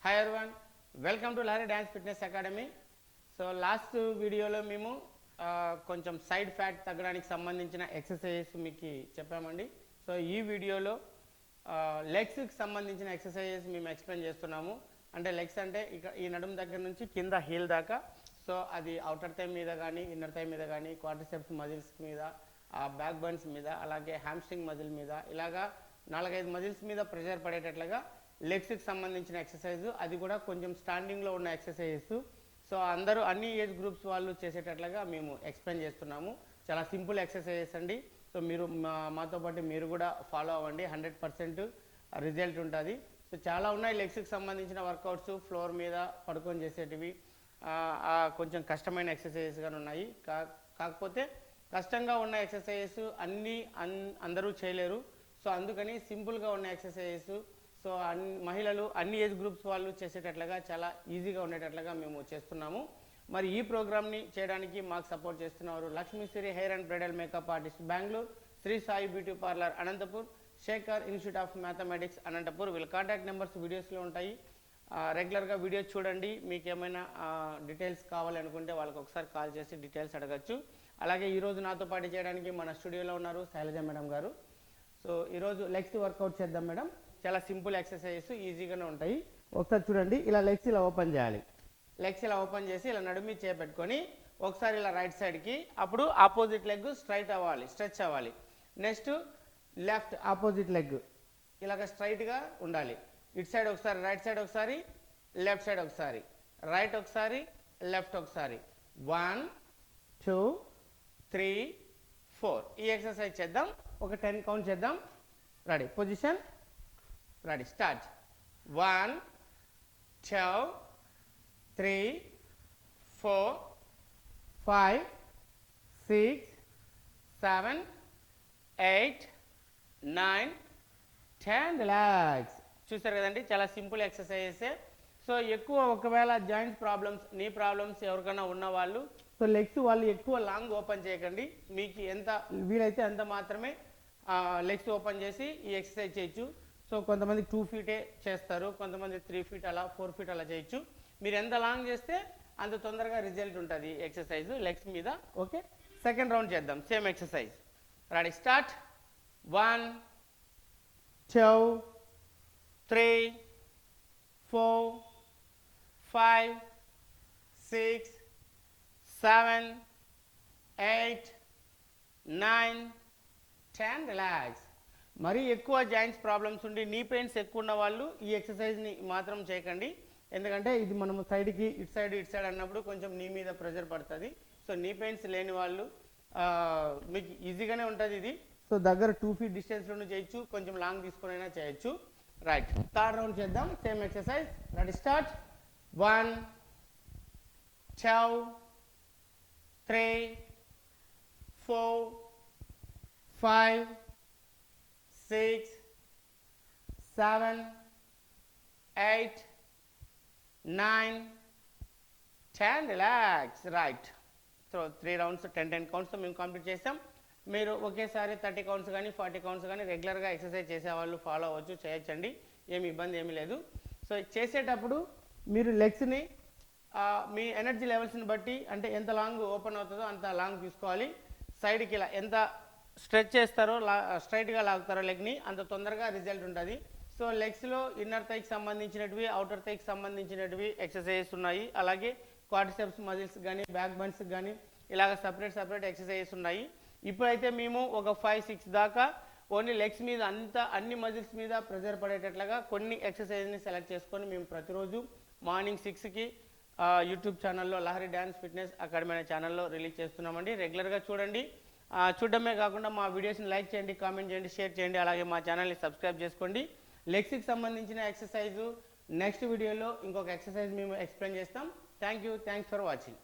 Hi everyone, welcome to Lahari dance fitness academy. So last వీడియోలో మేము కొంచెం సైడ్ ఫ్యాట్ తగ్గడానికి సంబంధించిన ఎక్సర్సైజెస్ మీకు చెప్పామండి. సో ఈ వీడియోలో లెగ్స్కి సంబంధించిన ఎక్సర్సైజెస్ మేము ఎక్స్ప్లెయిన్ చేస్తున్నాము. అంటే లెగ్స్ అంటే ఇక ఈ నడుము దగ్గర నుంచి కింద హీల్ దాకా. సో అది అవుటర్ థై మీద కానీ ఇన్నర్ థై మీద కానీ క్వాడ్రిసెప్స్ మజిల్స్ మీద, బ్యాక్ బన్స్ మీద, అలాగే హ్యామ్స్ట్రింగ్ మజిల్ మీద, ఇలాగా 4-5 మజిల్స్ మీద ప్రెషర్ పడేటట్లుగా లెగ్స్కి సంబంధించిన ఎక్సర్సైజ్. అది కూడా కొంచెం స్టాండింగ్లో ఉన్న ఎక్సర్సైజెస్. సో అందరూ అన్ని ఏజ్ గ్రూప్స్ వాళ్ళు చేసేటట్లుగా మేము ఎక్స్ప్లెయిన్ చేస్తున్నాము. చాలా సింపుల్ ఎక్సర్సైజెస్ అండి. సో మీరు మాతో పాటు మీరు కూడా ఫాలో అవ్వండి, 100% రిజల్ట్ ఉంటుంది. సో చాలా ఉన్నాయి లెగ్స్కి సంబంధించిన వర్కౌట్స్, ఫ్లోర్ మీద పడుకొని చేసేటివి, కొంచెం కష్టమైన ఎక్సర్సైజెస్ కానీ ఉన్నాయి. కాకపోతే కష్టంగా ఉన్న ఎక్సర్సైజెస్ అన్నీ అందరూ చేయలేరు. సో అందుకని సింపుల్గా ఉన్న ఎక్సర్సైజెస్, సో మహిళలు అన్ని ఏజ్ గ్రూప్స్ వాళ్ళు చేసేటట్లుగా చాలా ఈజీగా ఉండేటట్లుగా మేము చేస్తున్నాము. మరి ఈ ప్రోగ్రామ్ని చేయడానికి మాకు సపోర్ట్ చేస్తున్నారు Lakshmisri hair and bridal makeup artist Bengaluru, Sri Sai beauty parlour Anantapur, Shekar institute of mathematics Anantapur. వీళ్ళ కాంటాక్ట్ నెంబర్స్ వీడియోస్లో ఉంటాయి. రెగ్యులర్గా వీడియోస్ చూడండి. మీకు ఏమైనా డీటెయిల్స్ కావాలనుకుంటే వాళ్ళకి ఒకసారి కాల్ చేసి డీటెయిల్స్ అడగచ్చు. అలాగే ఈరోజు నాతో పాటు చేయడానికి మన స్టూడియోలో ఉన్నారు శైలజ మేడం గారు. సో ఈరోజు లెగ్స్ వర్కౌట్ చేద్దాం మేడం. చాలా సింపుల్ ఎక్సర్సైజెస్, ఈజీగానే ఉంటాయి. ఒకసారి చూడండి, ఇలా లెగ్స్ ఇలా ఓపెన్ చేయాలి. లెగ్స్ ఇలా ఓపెన్ చేసి ఇలా నడుమి చేపెట్టుకొని ఒకసారి ఇలా రైట్ సైడ్కి, అప్పుడు ఆపోజిట్ లెగ్ స్ట్రైట్ అవ్వాలి, స్ట్రెచ్ అవ్వాలి. నెక్స్ట్ లెఫ్ట్ ఆపోజిట్ లెగ్ ఇలాగ స్ట్రైట్గా ఉండాలి. ఇటు సైడ్ ఒకసారి, రైట్ సైడ్ ఒకసారి, లెఫ్ట్ సైడ్ ఒకసారి, రైట్ ఒకసారి, లెఫ్ట్ ఒకసారి. 1 2 3 4. ఈ ఎక్సర్సైజ్ చేద్దాం. ఒక 10 కౌంట్ చేద్దాం. Ready, position, ready, start. 1 2 3 4 5 6 7 8 9 10. Relax. చూసారు కదండి, చాలా సింపుల్ ఎక్సర్సైజెసే. సో ఎక్కువ ఒకవేళ జాయింట్స్ ప్రాబ్లమ్స్, నీ ప్రాబ్లమ్స్ ఎవరికైనా ఉన్నవాళ్ళు, సో లెగ్స్ వాళ్ళు ఎక్కువ లాంగ్ ఓపెన్ చేయకండి. మీకు ఎంత వీలైతే అంత మాత్రమే లెగ్స్ ఓపెన్ చేసి ఈ ఎక్సర్సైజ్ చేయొచ్చు. సో కొంతమంది 2 ఫీటే చేస్తారు, కొంతమంది 3 ఫీట్ అలా, 4 ఫీట్ అలా చేయొచ్చు. మీరు ఎంత లాంగ్ చేస్తే అంత తొందరగా రిజల్ట్ ఉంటుంది ఎక్సర్సైజ్ లెగ్స్ మీద. ఓకే, సెకండ్ రౌండ్ చేద్దాం, same exercise. Ready, start. 1 2 3 4 5 6 7 8 9 10. Relax. మరీ ఎక్కువ జాయింట్స్ ప్రాబ్లమ్స్ ఉండి నీ పెయిన్స్ ఎక్కువ ఉన్న వాళ్ళు ఈ ఎక్సర్సైజ్ని మాత్రం చేయకండి. ఎందుకంటే ఇది మనము సైడ్కి ఇటు సైడ్ అన్నప్పుడు కొంచెం నీ మీద ప్రెషర్ పడుతుంది. సో నీ పెయిన్స్ లేని వాళ్ళు మీకు ఈజీగానే ఉంటుంది ఇది. సో దగ్గర 2 ఫీట్ డిస్టెన్స్లోనే చేయొచ్చు, కొంచెం లాంగ్ తీసుకొని అయినా చేయొచ్చు. రైట్, థర్డ్ రౌండ్ చేద్దాం, same exercise. Ready, start. 1 2 3 4 5 6 7 8 9 10. Relax. Right. So 3 rounds 10 కౌంట్స్తో మేము కంప్లీట్ చేస్తాం. మీరు ఒకేసారి 30 కౌంట్స్ కానీ 40 కౌంట్స్ కానీ రెగ్యులర్గా ఎక్సర్సైజ్ చేసేవాళ్ళు ఫాలో అవ్వచ్చు, చేయొచ్చండి, ఏమి ఇబ్బంది ఏమీ లేదు. సో చేసేటప్పుడు మీరు లెగ్స్ని మీ ఎనర్జీ లెవెల్స్ని బట్టి, అంటే ఎంత లాంగ్ ఓపెన్ అవుతుందో అంత లాంగ్ తీసుకోవాలి. సైడ్కి ఇలా ఎంత స్ట్రెచ్ చేస్తారో, స్ట్రైట్గా లాగుతారో లెగ్ని, అంత తొందరగా రిజల్ట్ ఉంటుంది. సో లెగ్స్లో ఇన్నర్ థైకి సంబంధించినవి, అవుటర్ థైకి సంబంధించినవి ఎక్సర్సైజెస్ ఉన్నాయి. అలాగే క్వాడ్రిసెప్స్ మజిల్స్ కానీ, బ్యాక్ బన్స్ కానీ ఇలాగ సపరేట్ ఎక్సర్సైజెస్ ఉన్నాయి. ఇప్పుడైతే మేము ఒక 5-6 దాకా ఓన్లీ లెగ్స్ మీద అన్ని మజిల్స్ మీద ప్రెజర్ పడేటట్లుగా కొన్ని ఎక్సర్సైజ్ని సెలెక్ట్ చేసుకొని మేము ప్రతిరోజు మార్నింగ్ 6కి యూట్యూబ్ ఛానల్లో లహరి డ్యాన్స్ ఫిట్నెస్ అకాడమీ అనే ఛానల్లో రిలీజ్ చేస్తున్నామండి. రెగ్యులర్గా చూడండి. చూడడమే కాకుండా మా వీడియోస్ని లైక్ చేయండి, కామెంట్ చేయండి, షేర్ చేయండి. అలాగే మా ఛానల్ని సబ్స్క్రైబ్ చేసుకోండి. లెగ్స్కి సంబంధించిన ఎక్సర్సైజు నెక్స్ట్ వీడియోలో ఇంకొక ఎక్సర్సైజ్ మేము ఎక్స్ప్లెయిన్ చేస్తాం. Thanks for watching.